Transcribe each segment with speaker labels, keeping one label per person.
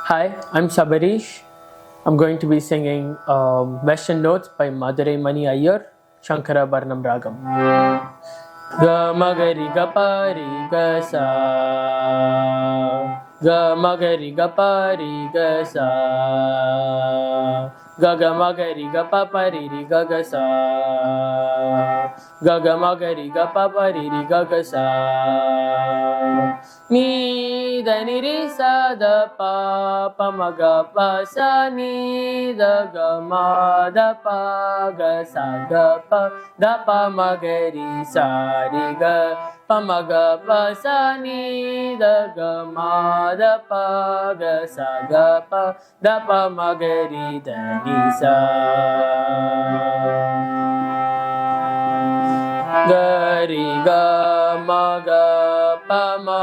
Speaker 1: Hi, I'm Sabarish. I'm going to be singing Western Notes by Madurai Mani Iyer, Shankara Bharnam Ragam. Ga magari ga pari ga sa, ga magari ga pari ga sa, ga ga magari ga pa pari ri ga ga sa, ga ga magari ga pa pari ri ga ga sa. Ni da ni ri sa da pa ma ga pa sa ni da ga ma da pa ga sa ga pa da pa ma ga ri sa ri ga pa ma ga pa sa ni da ga ma da pa ga sa ga pa da pa ma ga ri da ni sa. Ga ri ga ma ga pa ma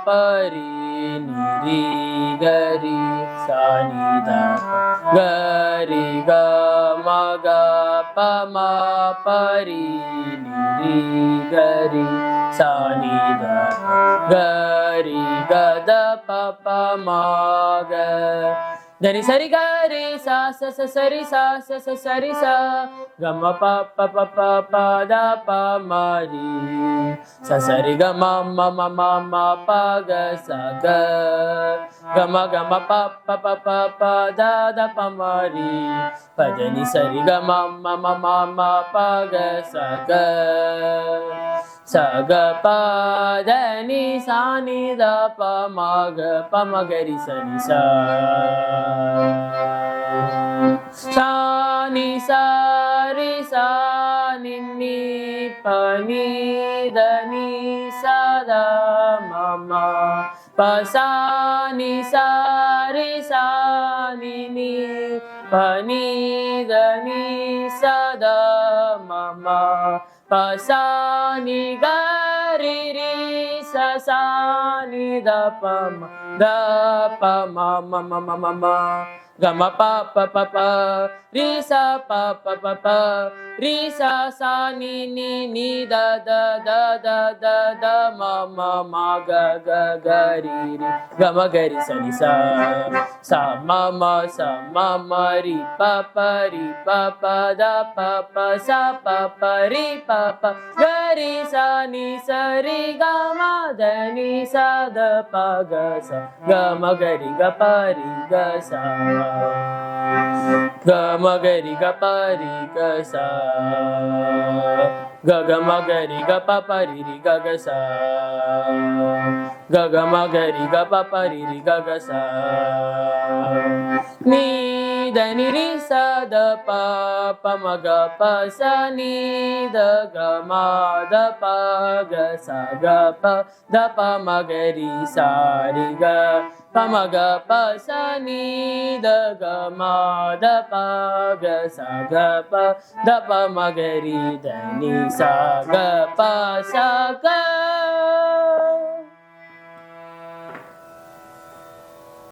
Speaker 1: pa ri ni ri ga ri sa ni da pa. Ga ri ga ma ga pa ma pa ri ni ri ga ri sa ni da pa. Ga ri ga da pa pa ma ga. Dani sari ga re sa sa sa sari sa sa sa sari sa ga ma pa pa pa pa pa da pa ma ri sa sari ga ma ma ma ma ma pa ga sa ga ma pa pa pa pa pa da da pa ma ri pa dani sari ga ma ma ma ma ma pa ga sa ga pa dani sa ni da pa ma ga ri sa ni sa. Sa ni sa ri sa ni ni pa ni da ni sa da ma ma pa sa ni sa ri sa ni ni pa ni da ni sa da ma ma pa sa ni ga ri ri sa ni da pa ma ma ma ma ma ma ga ma pa pa pa pa ri sa pa pa pa pa ri sa ni ni da da da da da da ma ma ma ga ri ri ga ma ga ri sa ni sa ma ma ri pa pa da pa sa pa ri pa ga ri sa ni sa ri ga ma da ni sa da pa ga sa ga ma ga ri ga pa ri ga sa ga ma ga ri ga pa ri ga sa ga ma ga ri ga pa ri ri ga ga sa ga ma ga ri ga pa ri ri ga ga sa. Ni da ni ri sa da pa ma ga pa sa ni da ga ma da pa ga sa ga pa da pa ma ga ri sa ri ga pa ma ga pa sa ni da ga ma da pa ga sa ga pa da pa ma ga ri da ni sa ga pa sa ga.